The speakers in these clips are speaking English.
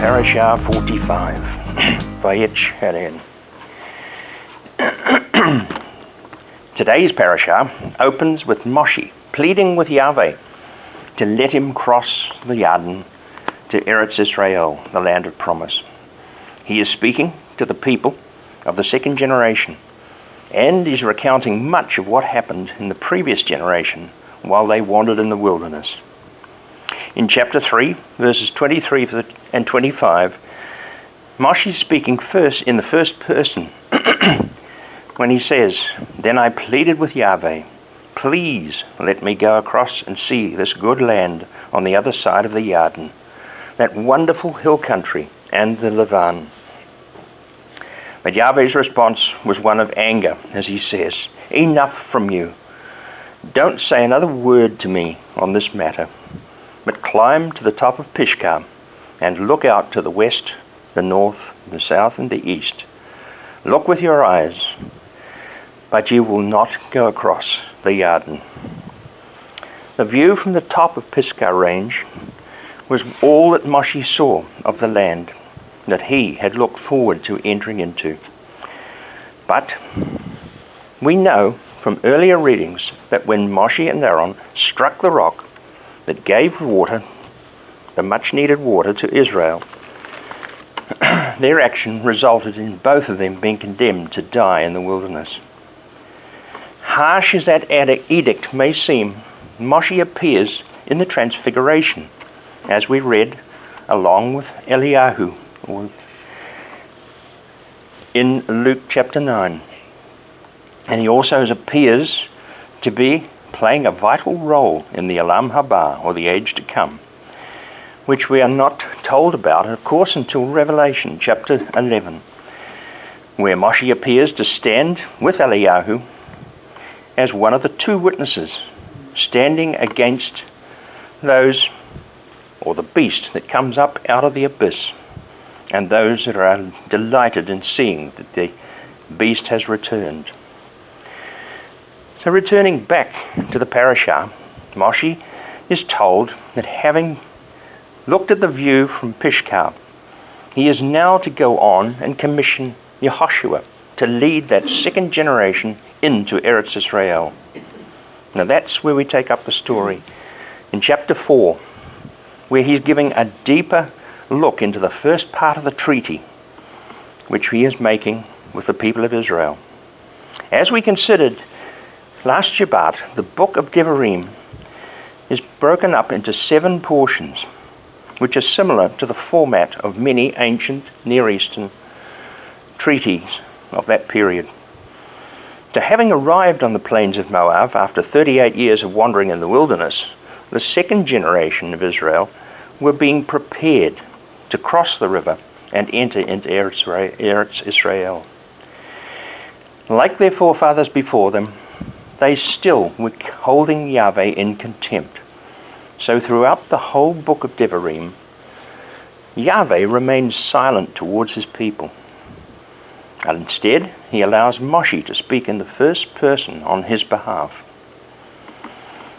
Parashah 45. Vayich Haren. Today's parashah opens with Moshe pleading with Yahweh to let him cross the Yarden to Eretz Israel, the land of promise. He is speaking to the people of the second generation and is recounting much of what happened in the previous generation while they wandered in the wilderness. In chapter 3, verses 23 and 25, Moshe is speaking first in the first person when he says, "Then I pleaded with Yahweh, please let me go across and see this good land on the other side of the Yarden, that wonderful hill country and the Levan." But Yahweh's response was one of anger as he says, "Enough from you. Don't say another word to me on this matter, but climb to the top of Pisgah and look out to the west, the north, the south, and the east. Look with your eyes, but you will not go across the Yarden." The view from the top of Pisgah range was all that Moshe saw of the land that he had looked forward to entering into. But we know from earlier readings that when Moshe and Aaron struck the rock that gave water, the much needed water to Israel, their action resulted in both of them being condemned to die in the wilderness. Harsh as that edict may seem, Moshe appears in the Transfiguration, as we read along with Eliyahu in Luke chapter 9. And he also appears to be playing a vital role in the Olam Haba, or the age to come, which we are not told about, of course, until Revelation chapter 11, where Moshe appears to stand with Eliyahu as one of the two witnesses standing against those, or the beast that comes up out of the abyss, and those that are delighted in seeing that the beast has returned. So returning back to the parashah, Moshe is told that having looked at the view from Pisgah, he is now to go on and commission Yehoshua to lead that second generation into Eretz Israel. Now that's where we take up the story in chapter 4, where he's giving a deeper look into the first part of the treaty which he is making with the people of Israel. As we considered last Shabbat, the book of Devarim is broken up into 7 portions, which are similar to the format of many ancient Near Eastern treaties of that period. To having arrived on the plains of Moab after 38 years of wandering in the wilderness, the second generation of Israel were being prepared to cross the river and enter into Eretz Israel. Like their forefathers before them, they still were holding Yahweh in contempt. So throughout the whole book of Devarim, Yahweh remains silent towards his people. And instead, he allows Moshe to speak in the first person on his behalf.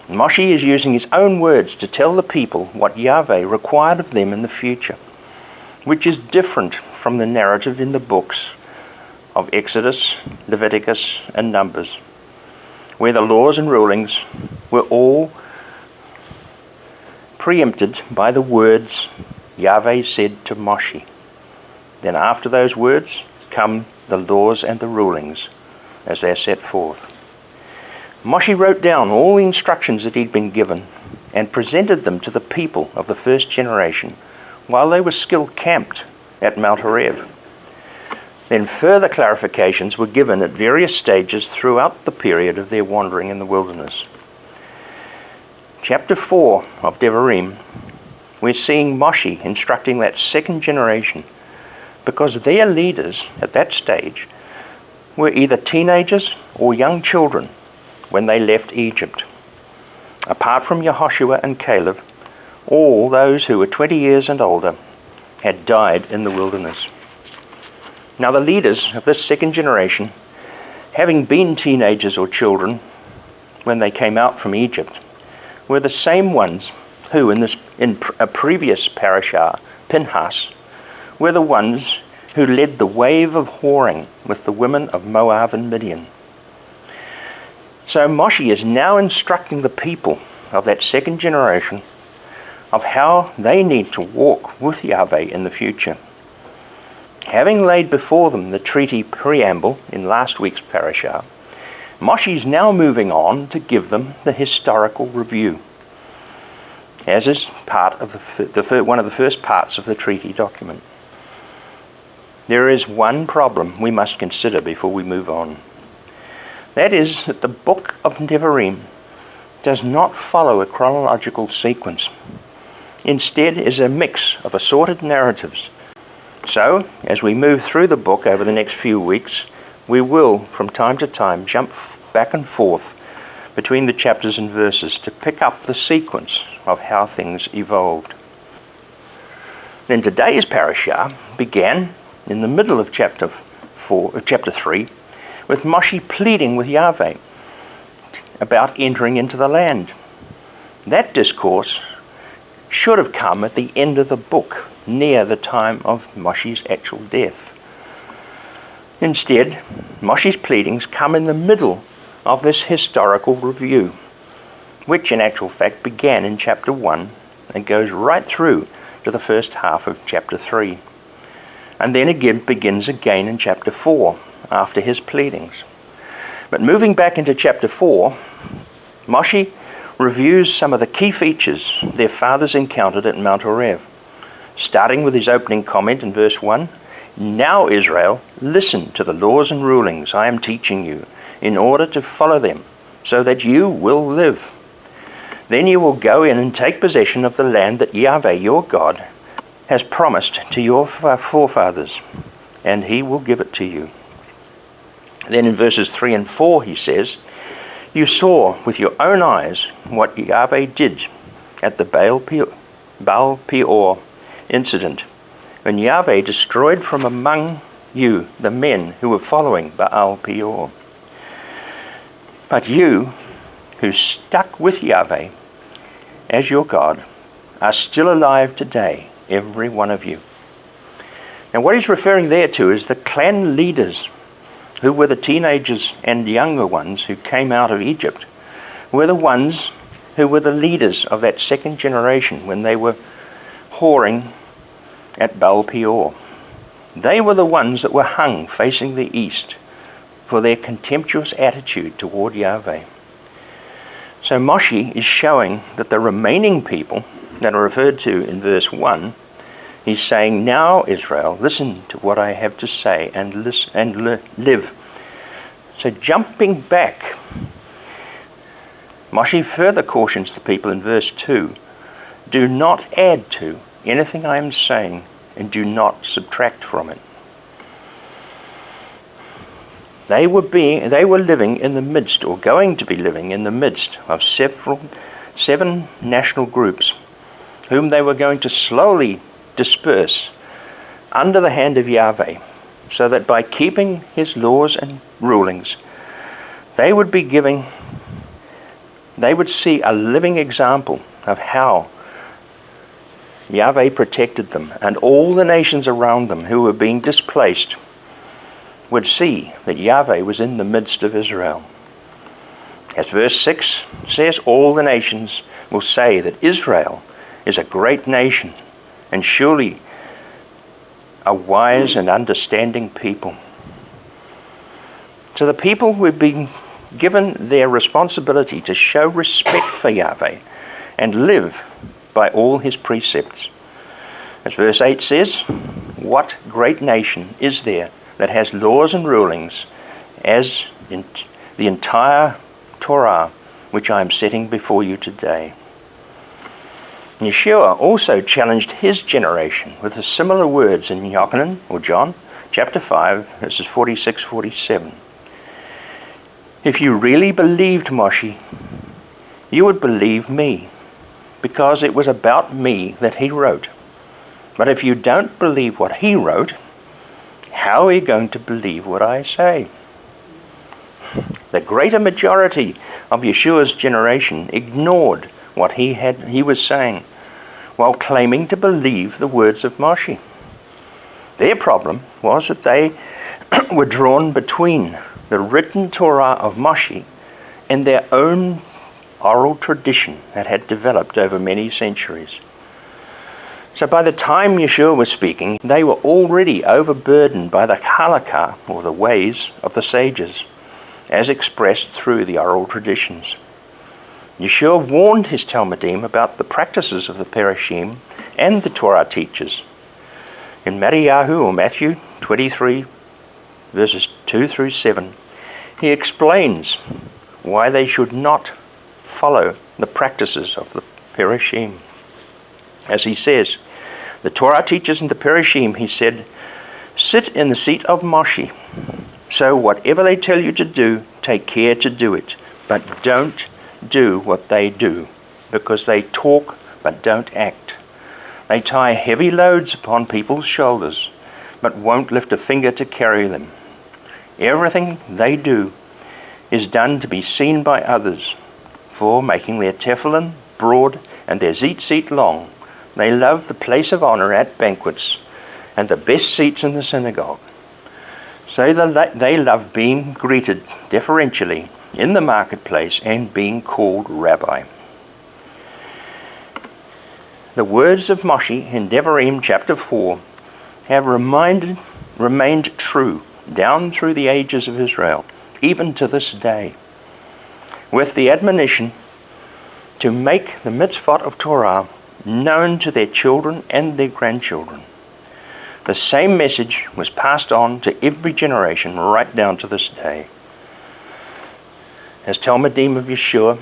Moshe is using his own words to tell the people what Yahweh required of them in the future, which is different from the narrative in the books of Exodus, Leviticus, and Numbers, where the laws and rulings were all preempted by the words Yahweh said to Moshe. Then after those words come the laws and the rulings as they are set forth. Moshe wrote down all the instructions that he'd been given and presented them to the people of the first generation while they were still camped at Mount Horeb. Then further clarifications were given at various stages throughout the period of their wandering in the wilderness. Chapter 4 of Devarim, we're seeing Moshe instructing that second generation because their leaders at that stage were either teenagers or young children when they left Egypt. Apart from Yehoshua and Caleb, all those who were 20 years and older had died in the wilderness. Now the leaders of this second generation, having been teenagers or children when they came out from Egypt, were the same ones who in a previous parashah, Pinhas, were the ones who led the wave of whoring with the women of Moab and Midian. So Moshe is now instructing the people of that second generation of how they need to walk with Yahweh in the future. Having laid before them the treaty preamble in last week's Parashah, Moshe is now moving on to give them the historical review, as is part of one of the first parts of the treaty document. There is one problem we must consider before we move on. That is that the book of Devarim does not follow a chronological sequence. Instead, is a mix of assorted narratives. So, as we move through the book over the next few weeks, we will, from time to time, jump back and forth between the chapters and verses to pick up the sequence of how things evolved. Then today's parashah began in the middle of chapter 3, with Moshe pleading with Yahweh about entering into the land. That discourse should have come at the end of the book, near the time of Moshe's actual death. Instead, Moshe's pleadings come in the middle of this historical review, which in actual fact began in chapter 1 and goes right through to the first half of chapter 3, and then again begins again in chapter 4 after his pleadings. But moving back into chapter 4, Moshe reviews some of the key features their fathers encountered at Mount Horeb, starting with his opening comment in verse 1, "Now, Israel, listen to the laws and rulings I am teaching you, in order to follow them, so that you will live. Then you will go in and take possession of the land that Yahweh your God has promised to your forefathers, and he will give it to you." Then in verses 3 and 4 he says, "You saw with your own eyes what Yahweh did at the Baal Peor incident, when Yahweh destroyed from among you the men who were following Baal Peor. But you, who stuck with Yahweh as your God, are still alive today, every one of you." Now what he's referring there to is the clan leaders, who were the teenagers and younger ones who came out of Egypt, were the ones who were the leaders of that second generation when they were whoring at Baal Peor. They were the ones that were hung facing the east for their contemptuous attitude toward Yahweh. So Moshe is showing that the remaining people that are referred to in verse 1, he's saying, "Now, Israel, listen to what I have to say and live." So jumping back, Moshe further cautions the people in verse 2, "Do not add to anything I am saying, and do not subtract from it." They were living in the midst, or going to be living in the midst, of seven national groups, whom they were going to slowly disperse under the hand of Yahweh, so that by keeping his laws and rulings, they would see a living example of how Yahweh protected them, and all the nations around them who were being displaced would see that Yahweh was in the midst of Israel. As verse 6 says, all the nations will say that Israel is a great nation, and surely a wise and understanding people. So the people were being given their responsibility to show respect for Yahweh and live by all his precepts. As verse 8 says, "What great nation is there that has laws and rulings as in the entire Torah which I am setting before you today?" Yeshua also challenged his generation with the similar words in Yochanan, or John, chapter 5, verses 46-47. "If you really believed Moshe, you would believe me, because it was about me that he wrote. But if you don't believe what he wrote, how are you going to believe what I say?" The greater majority of Yeshua's generation ignored what he was saying, while claiming to believe the words of Moshe. Their problem was that they were drawn between the written Torah of Moshe and their own oral tradition that had developed over many centuries. So by the time Yeshua was speaking, they were already overburdened by the halakha, or the ways of the sages, as expressed through the oral traditions. Yeshua warned his Talmudim about the practices of the Parashim and the Torah teachers. In Matthew 23, verses 2 through 7, he explains why they should not follow the practices of the Parashim. As he says, the Torah teachers and the Parashim, he said, sit in the seat of Moshe. So whatever they tell you to do, take care to do it. But don't do what they do, because they talk but don't act. They tie heavy loads upon people's shoulders, but won't lift a finger to carry them. Everything they do is done to be seen by others, for making their tefillin broad and their tzitzit long, they love the place of honor at banquets and the best seats in the synagogue. So they love being greeted deferentially in the marketplace and being called rabbi. The words of Moshe in Devarim chapter 4 have remained true down through the ages of Israel, even to this day, with the admonition to make the mitzvot of Torah known to their children and their grandchildren. The same message was passed on to every generation right down to this day. As Talmudim of Yeshua,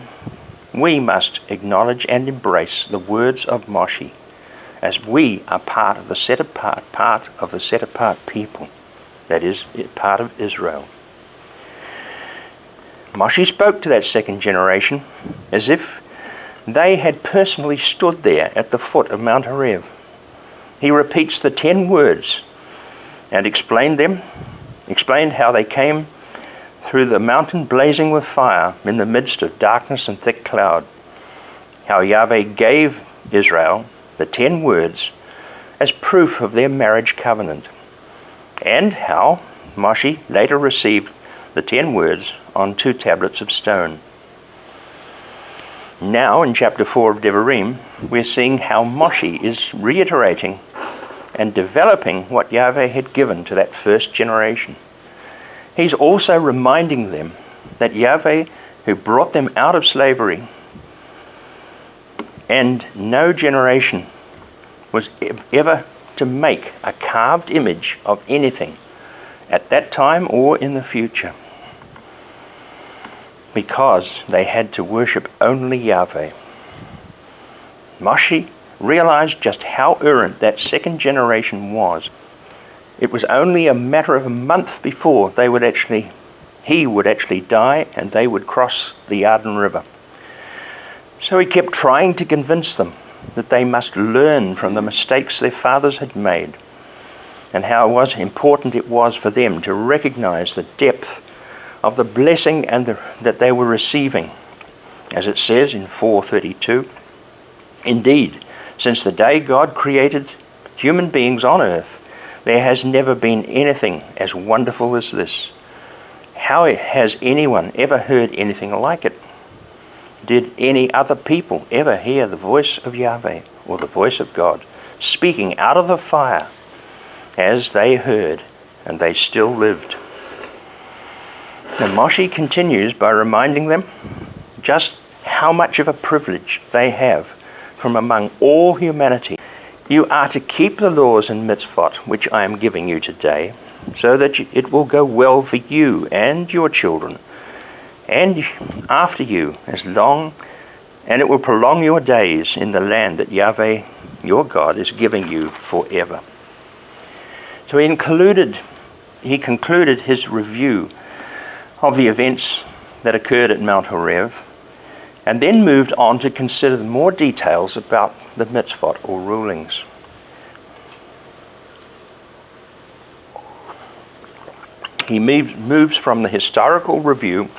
we must acknowledge and embrace the words of Moshe, as we are part of the set apart people, that is, part of Israel. Moshe spoke to that second generation as if they had personally stood there at the foot of Mount Horeb. He repeats the 10 words and explained how they came through the mountain blazing with fire in the midst of darkness and thick cloud, how Yahweh gave Israel the 10 words as proof of their marriage covenant, and how Moshe later received the 10 words on 2 tablets of stone. Now, in chapter 4 of Devarim, we're seeing how Moshe is reiterating and developing what Yahweh had given to that first generation. He's also reminding them that Yahweh, who brought them out of slavery, and no generation was ever to make a carved image of anything at that time or in the future, because they had to worship only Yahweh. Moshe realized just how errant that second generation was. It was only a matter of a month before he would actually die and they would cross the Yarden River. So he kept trying to convince them that they must learn from the mistakes their fathers had made, and how important it was for them to recognize the depth of the blessing that they were receiving. As it says in 4:32, indeed, since the day God created human beings on earth, there has never been anything as wonderful as this. How has anyone ever heard anything like it? Did any other people ever hear the voice of Yahweh, or the voice of God, speaking out of the fire as they heard and they still lived? And Moshe continues by reminding them just how much of a privilege they have from among all humanity. You are to keep the laws and mitzvot which I am giving you today, so that it will go well for you and your children, and after you, and it will prolong your days in the land that Yahweh, your God, is giving you forever. So he concluded his review of the events that occurred at Mount Horeb, and then moved on to consider more details about the mitzvot or rulings. He moves from the historical review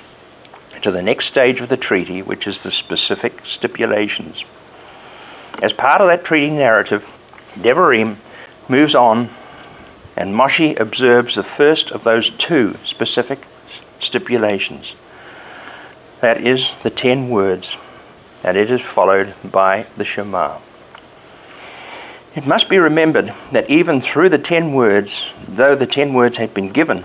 to the next stage of the treaty, which is the specific stipulations. As part of that treaty narrative, Devarim moves on And Moshe observes the first of those two specific stipulations. That is the 10 words, and it is followed by the Shema. It must be remembered that even through the 10 words, though the 10 words had been given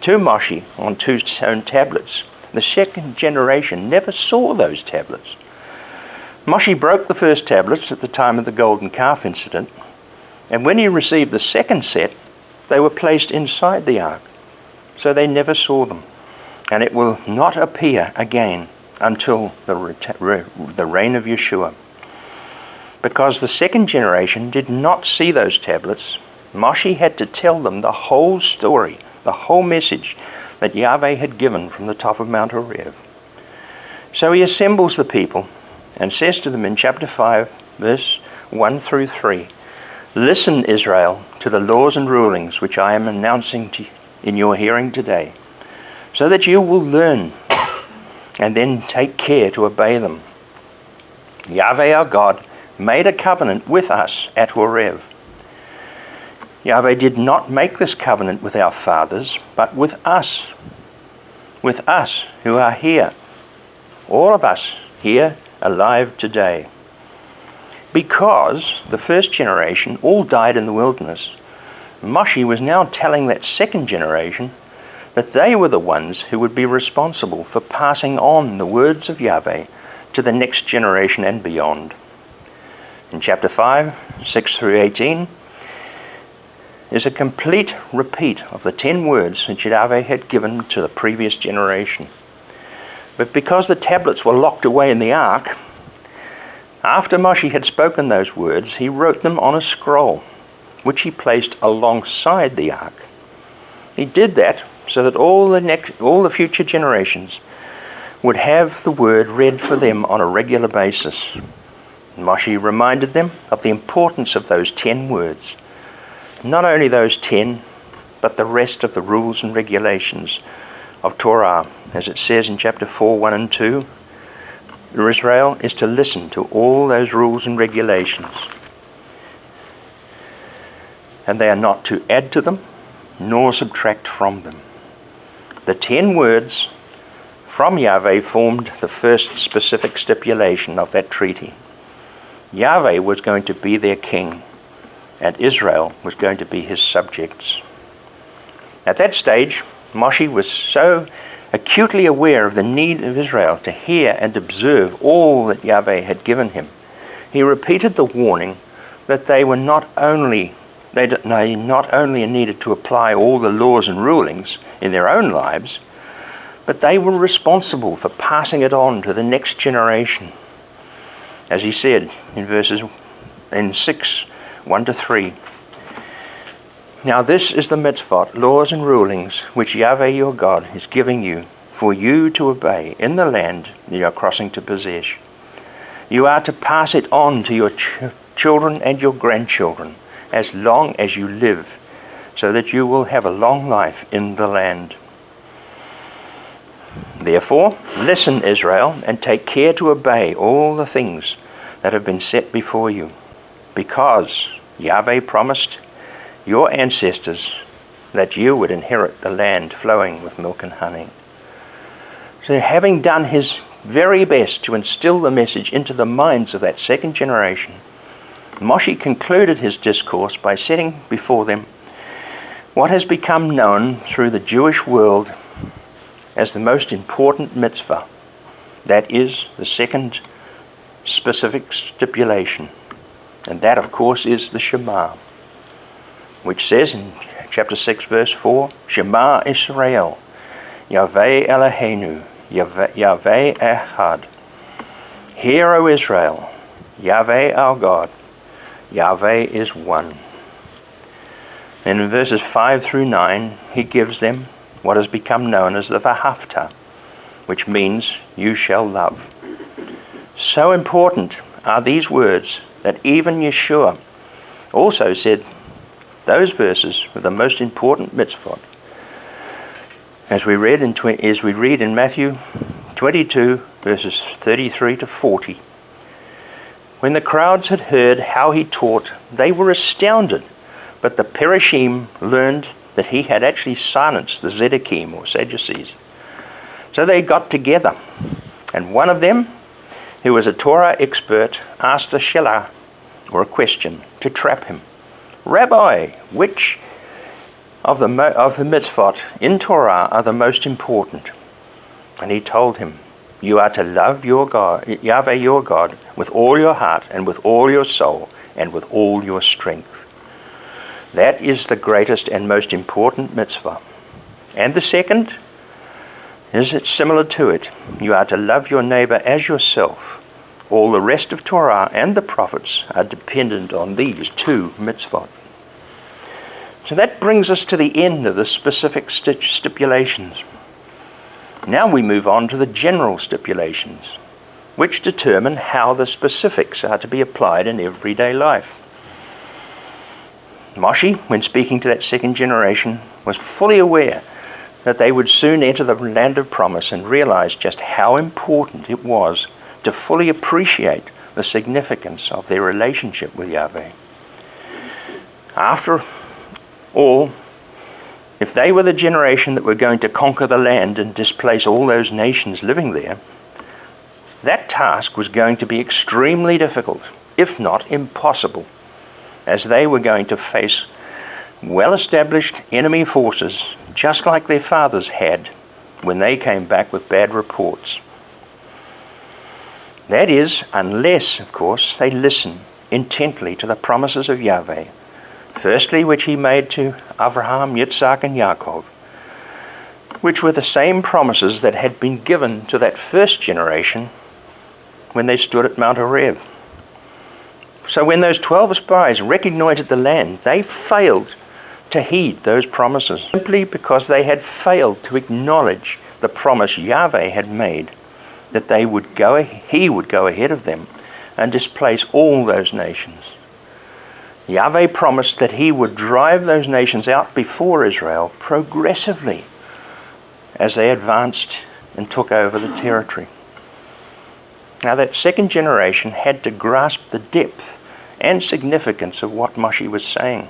to Moshe on 2 stone tablets, the second generation never saw those tablets. Moshe broke the first tablets at the time of the golden calf incident, and when he received the second set, they were placed inside the ark, so they never saw them. And it will not appear again until the reign of Yeshua. Because the second generation did not see those tablets, Moshe had to tell them the whole story, the whole message that Yahweh had given from the top of Mount Horeb. So he assembles the people and says to them in chapter 5, verse 1 through 3, "Listen, Israel, to the laws and rulings which I am announcing in your hearing today, so that you will learn and then take care to obey them. Yahweh our God made a covenant with us at Horeb. Yahweh did not make this covenant with our fathers, but with us who are here, all of us here alive today. Because the first generation all died in the wilderness, Moshe was now telling that second generation that they were the ones who would be responsible for passing on the words of Yahweh to the next generation and beyond. In chapter 5, 6 through 18, is a complete repeat of the 10 words that Yahweh had given to the previous generation. But because the tablets were locked away in the ark, after Moshe had spoken those words, he wrote them on a scroll, which he placed alongside the ark. He did that so that all the future generations would have the word read for them on a regular basis. Moshe reminded them of the importance of those 10 words. Not only those 10, but the rest of the rules and regulations of Torah. As it says in chapter 4, 1 and 2, Israel is to listen to all those rules and regulations. And they are not to add to them, nor subtract from them. The 10 words from Yahweh formed the first specific stipulation of that treaty. Yahweh was going to be their king, and Israel was going to be his subjects. At that stage, Moshe was so acutely aware of the need of Israel to hear and observe all that Yahweh had given him. He repeated the warning that they not only needed to apply all the laws and rulings in their own lives, but they were responsible for passing it on to the next generation. As he said in 6, 1 to 3, "Now this is the mitzvot, laws and rulings, which Yahweh your God is giving you for you to obey in the land you are crossing to possess. You are to pass it on to your children and your grandchildren as long as you live, so that you will have a long life in the land. Therefore, listen, Israel, and take care to obey all the things that have been set before you, because Yahweh promised your ancestors that you would inherit the land flowing with milk and honey." So having done his very best to instill the message into the minds of that second generation, Moshe concluded his discourse by setting before them what has become known through the Jewish world as the most important mitzvah. That is the second specific stipulation. And that, of course, is the Shema, which says in chapter 6, verse 4, "Shema Israel, Yahweh Eloheinu, Yahweh Echad. Hear, O Israel, Yahweh our God, Yahweh is one." And in verses 5 through 9, he gives them what has become known as the Vahafta, which means you shall love. So important are these words that even Yeshua also said those verses were the most important mitzvot. As we read in Matthew 22, verses 33 to 40. When the crowds had heard how he taught, they were astounded, But the Parashim learned that he had actually silenced the Zedekim, or Sadducees. So they got together, and one of them, who was a Torah expert, asked a shelah, or a question, to trap him. Rabbi, which of the mitzvot in Torah are the most important? And he told him, you are to love your God, Yahweh your God, with all your heart and with all your soul and with all your strength. That is the greatest and most important mitzvah. And the second is it's similar to it. You are to love your neighbor as yourself. All the rest of Torah and the prophets are dependent on these two mitzvot. So that brings us to the end of the specific stipulations. Now we move on to the general stipulations, which determine how the specifics are to be applied in everyday life. Moshe, when speaking to that second generation, was fully aware that they would soon enter the land of promise and realized just how important it was to fully appreciate the significance of their relationship with Yahweh. After all, if they were the generation that were going to conquer the land and displace all those nations living there, that task was going to be extremely difficult, if not impossible, as they were going to face well-established enemy forces, just like their fathers had when they came back with bad reports. That is, unless, of course, they listen intently to the promises of Yahweh, firstly, which he made to Abraham, Yitzhak, and Yaakov, which were the same promises that had been given to that first generation when they stood at Mount Horeb. So when those 12 spies recognized the land, they failed to heed those promises, simply because they had failed to acknowledge the promise Yahweh had made that he would go ahead of them and displace all those nations. Yahweh promised that he would drive those nations out before Israel progressively as they advanced and took over the territory. Now that second generation had to grasp the depth and significance of what Moshe was saying.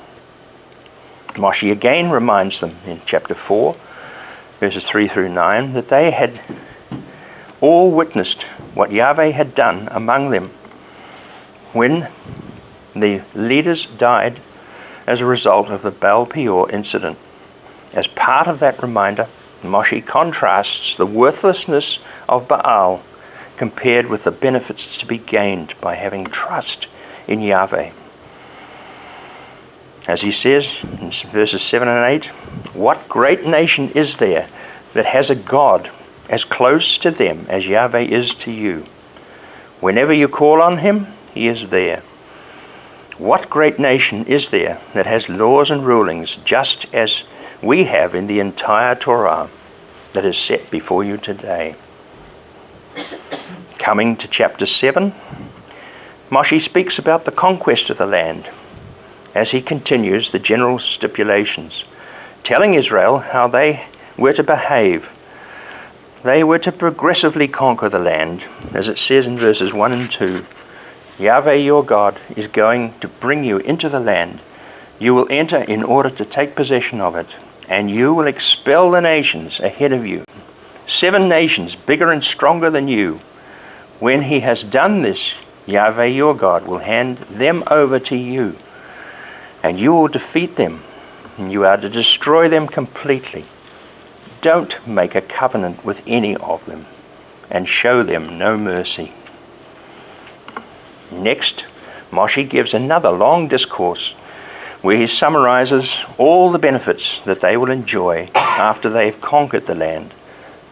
Moshe again reminds them in chapter 4, verses 3 through 9, that they had all witnessed what Yahweh had done among them when the leaders died as a result of the Baal Peor incident. As part of that reminder, Moshe contrasts the worthlessness of Baal compared with the benefits to be gained by having trust in Yahweh. As he says in verses 7 and 8, what great nation is there that has a God as close to them as Yahweh is to you? Whenever you call on him, he is there. What great nation is there that has laws and rulings just as we have in the entire Torah that is set before you today? Coming to chapter 7, Moshe speaks about the conquest of the land as he continues the general stipulations, telling Israel how they were to behave. They were to progressively conquer the land, as it says in verses 1 and 2. Yahweh your God is going to bring you into the land. You will enter in order to take possession of it, and you will expel the nations ahead of you, 7 nations bigger and stronger than you. When he has done this, Yahweh your God will hand them over to you, and you will defeat them, and you are to destroy them completely. Don't make a covenant with any of them, and show them no mercy. Next, Moshe gives another long discourse where he summarizes all the benefits that they will enjoy after they've conquered the land,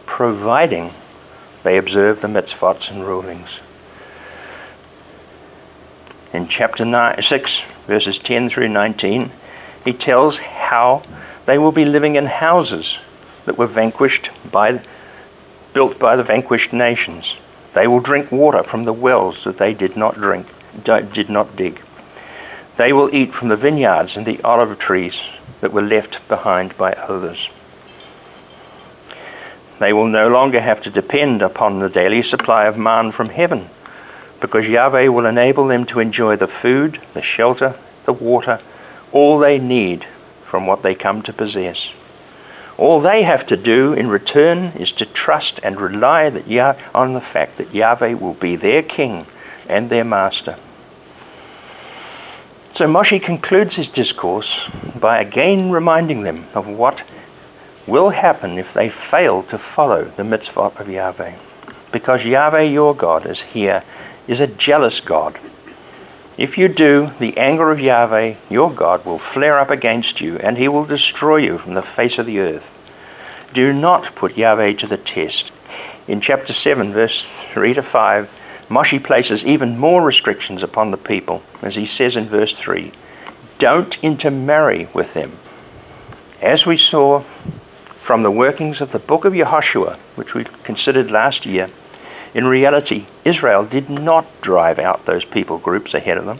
providing they observe the mitzvot and rulings. In chapter 6, verses 10 through 19, he tells how they will be living in houses that were built by the vanquished nations. They will drink water from the wells that they did not dig. They will eat from the vineyards and the olive trees that were left behind by others. They will no longer have to depend upon the daily supply of man from heaven, because Yahweh will enable them to enjoy the food, the shelter, the water, all they need from what they come to possess. All they have to do in return is to trust and rely on the fact that Yahweh will be their king and their master. So Moshe concludes his discourse by again reminding them of what will happen if they fail to follow the mitzvah of Yahweh. Because Yahweh your God is a jealous God. If you do, the anger of Yahweh your God will flare up against you, and he will destroy you from the face of the earth. Do not put Yahweh to the test. In chapter 7, verse 3 to 5, Moshe places even more restrictions upon the people, as he says in verse 3, don't intermarry with them. As we saw from the workings of the book of Yehoshua, which we considered last year, in reality, Israel did not drive out those people groups ahead of them.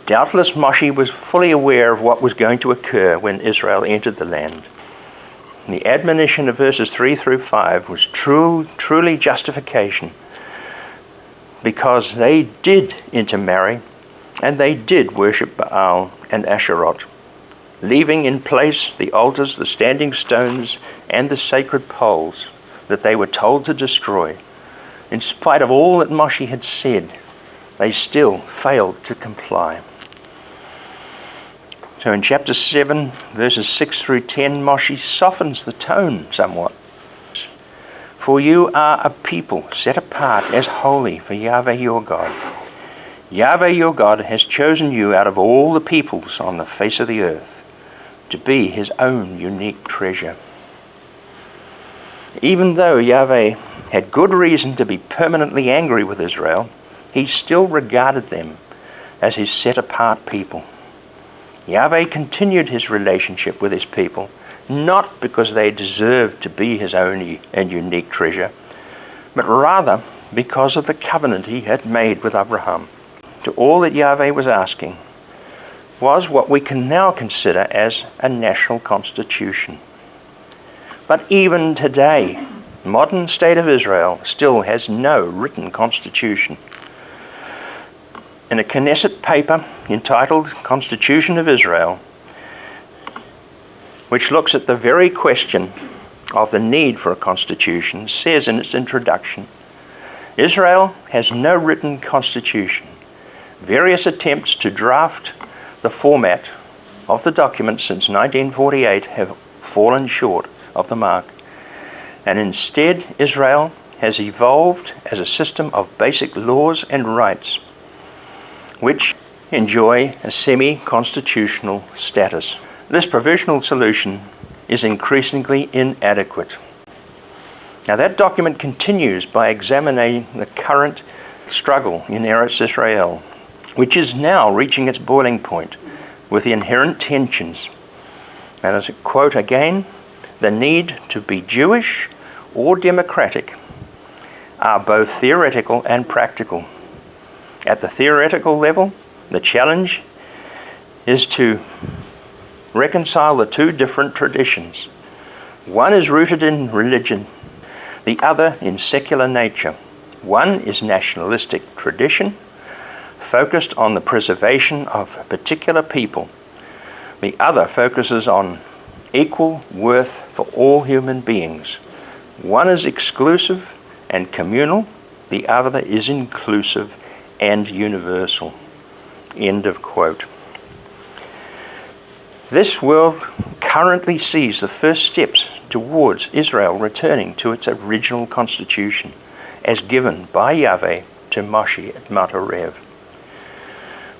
Doubtless Moshe was fully aware of what was going to occur when Israel entered the land. The admonition of verses 3 through 5 was truly justification, because they did intermarry and they did worship Baal and Asherot, leaving in place the altars, the standing stones, and the sacred poles that they were told to destroy. In spite of all that Moshe had said, they still failed to comply. So in chapter 7, verses 6 through 10, Moshe softens the tone somewhat. For you are a people set apart as holy for Yahweh your God. Yahweh your God has chosen you out of all the peoples on the face of the earth to be his own unique treasure. Even though Yahweh had good reason to be permanently angry with Israel, he still regarded them as his set-apart people. Yahweh continued his relationship with his people, not because they deserved to be his own and unique treasure, but rather because of the covenant he had made with Abraham. To all that Yahweh was asking was what we can now consider as a national constitution. But even today, modern state of Israel still has no written constitution. In a Knesset paper entitled Constitution of Israel, which looks at the very question of the need for a constitution, says in its introduction, Israel has no written constitution. Various attempts to draft the format of the document since 1948 have fallen short of the mark. And instead, Israel has evolved as a system of basic laws and rights, which enjoy a semi-constitutional status. This provisional solution is increasingly inadequate. Now that document continues by examining the current struggle in Eretz Israel, which is now reaching its boiling point with the inherent tensions. And as a quote again, the need to be Jewish or democratic are both theoretical and practical. At the theoretical level, the challenge is to reconcile the two different traditions. One is rooted in religion, the other in secular nature. One is nationalistic tradition, focused on the preservation of a particular people. The other focuses on equal worth for all human beings. One is exclusive and communal, the other is inclusive and universal. End of quote. This world currently sees the first steps towards Israel returning to its original constitution as given by Yahweh to Moshe at Mount Horeb.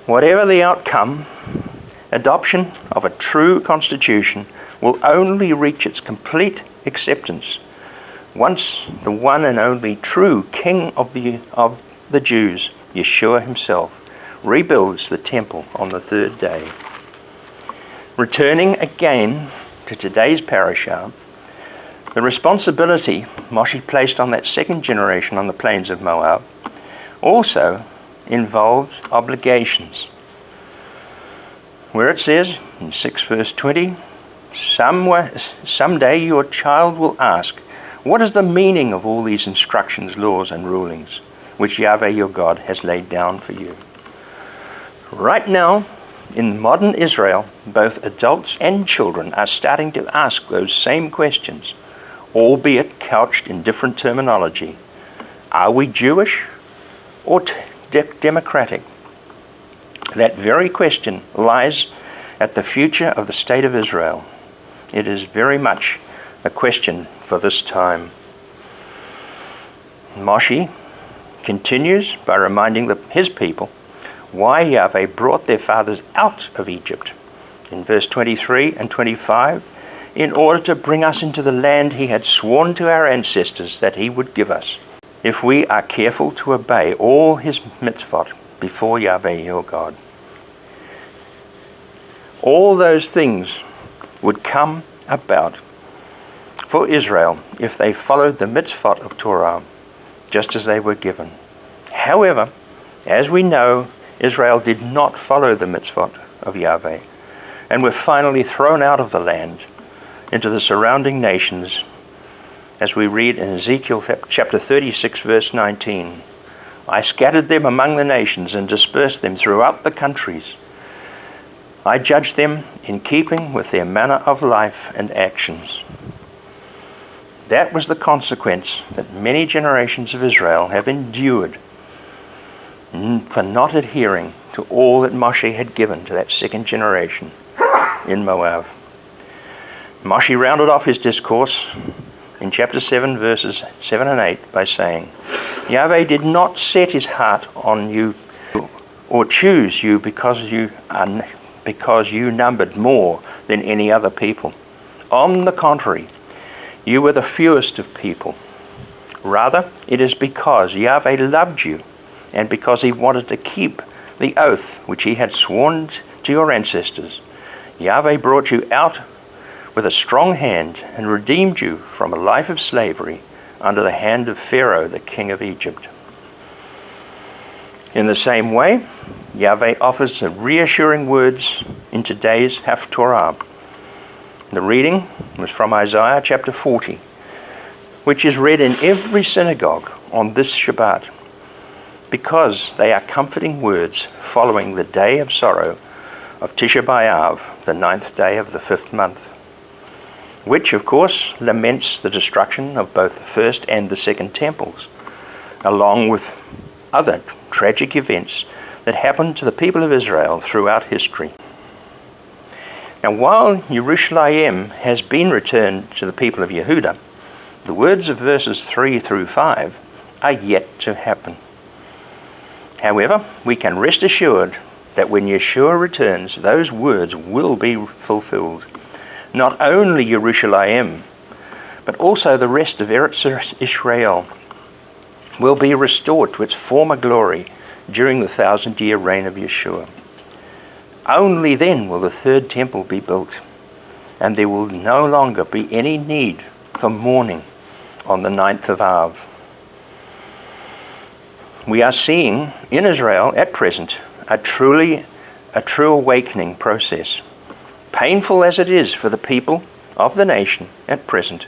Whatever the outcome, adoption of a true constitution will only reach its complete acceptance once the one and only true King of the Jews, Yeshua himself, rebuilds the temple on the third day. Returning again to today's Parashah, the responsibility Moshe placed on that second generation on the plains of Moab also involved obligations. Where it says in 6 verse 20, someday your child will ask, what is the meaning of all these instructions, laws, and rulings which Yahweh your God has laid down for you? Right now, in modern Israel, both adults and children are starting to ask those same questions, albeit couched in different terminology. Are we Jewish or democratic? That very question lies at the future of the state of Israel. It is very much a question for this time. Moshe continues by reminding his people why Yahweh brought their fathers out of Egypt in verse 23 and 25 in order to bring us into the land he had sworn to our ancestors that he would give us, if we are careful to obey all his mitzvot before Yahweh your God. All those things would come about for Israel if they followed the mitzvot of Torah, just as they were given. However, as we know, Israel did not follow the mitzvot of Yahweh and were finally thrown out of the land into the surrounding nations, as we read in Ezekiel chapter 36, verse 19. I scattered them among the nations and dispersed them throughout the countries. I judged them in keeping with their manner of life and actions. That was the consequence that many generations of Israel have endured for not adhering to all that Moshe had given to that second generation in Moab. Moshe rounded off his discourse in chapter 7, verses 7 and 8 by saying, Yahweh did not set his heart on you or choose you because you numbered more than any other people. On the contrary, you were the fewest of people. Rather, it is because Yahweh loved you and because he wanted to keep the oath which he had sworn to your ancestors. Yahweh brought you out with a strong hand and redeemed you from a life of slavery under the hand of Pharaoh, the king of Egypt. In the same way, Yahweh offers the reassuring words in today's Haftorah. The reading was from Isaiah chapter 40, which is read in every synagogue on this Shabbat, because they are comforting words following the day of sorrow of Tisha B'Av, the 9th day of the 5th month, which of course laments the destruction of both the first and the second temples, along with other tragic events that happened to the people of Israel throughout history. Now, while Yerushalayim has been returned to the people of Yehuda, the words of verses 3 through 5 are yet to happen. However, we can rest assured that when Yeshua returns, those words will be fulfilled. Not only Yerushalayim, but also the rest of Eretz Israel will be restored to its former glory during the 1,000-year reign of Yeshua. Only then will the third temple be built, and there will no longer be any need for mourning on the 9th of Av. We are seeing in Israel at present a true awakening process. Painful as it is for the people of the nation at present,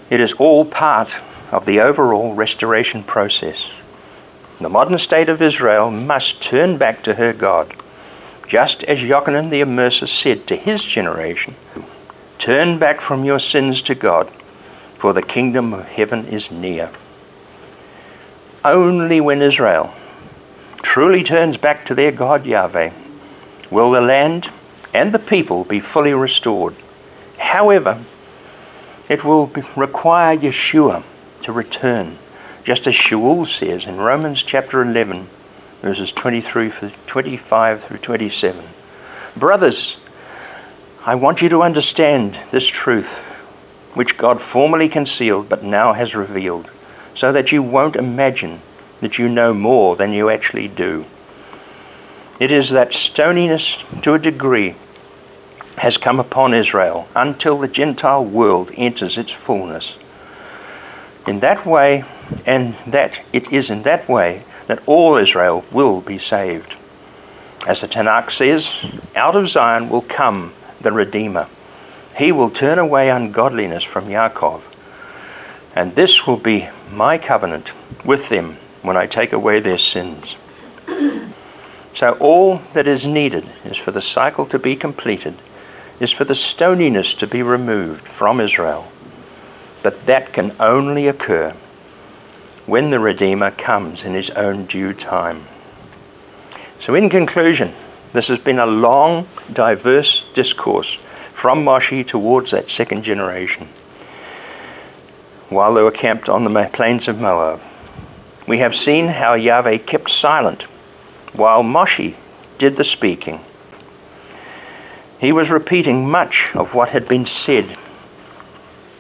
it is all part of the overall restoration process. The modern state of Israel must turn back to her God, just as Yochanan the Immerser said to his generation, turn back from your sins to God, for the kingdom of heaven is near. Only when Israel truly turns back to their God Yahweh will the land and the people be fully restored. However, it will require Yeshua to return, just as Shaul says in Romans chapter 11, verses 25 through 27. Brothers, I want you to understand this truth, which God formerly concealed but now has revealed, so that you won't imagine that you know more than you actually do. It is that stoniness to a degree has come upon Israel until the Gentile world enters its fullness. In that way, and that it is in that way that all Israel will be saved. As the Tanakh says, out of Zion will come the Redeemer. He will turn away ungodliness from Yaakov. And this will be my covenant with them when I take away their sins. So all that is needed is for the cycle to be completed, is for the stoniness to be removed from Israel. But that can only occur when the Redeemer comes in his own due time. So in conclusion, this has been a long, diverse discourse from Moshe towards that second generation, while they were camped on the plains of Moab. We have seen how Yahweh kept silent while Moshe did the speaking. He was repeating much of what had been said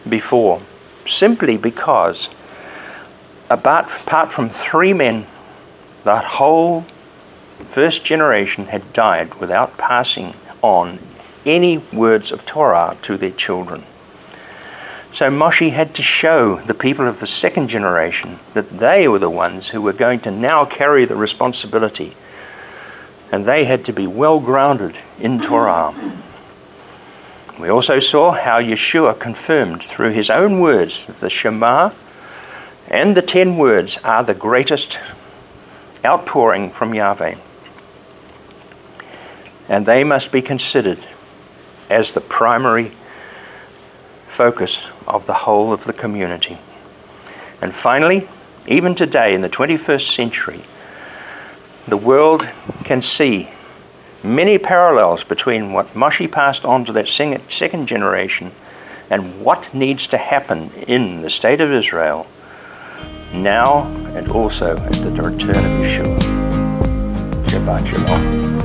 before, simply because apart from 3 men, the whole first generation had died without passing on any words of Torah to their children. So Moshe had to show the people of the second generation that they were the ones who were going to now carry the responsibility, and they had to be well grounded in Torah. We also saw how Yeshua confirmed through his own words that the SHEMA and the 10 words are the greatest outpouring from Yahweh, and they must be considered as the primary focus of the whole of the community. And finally, even today in the 21st century, the world can see many parallels between what Moshe passed on to that second generation and what needs to happen in the state of Israel now and also at the return of Yeshua. Shabbat Shalom.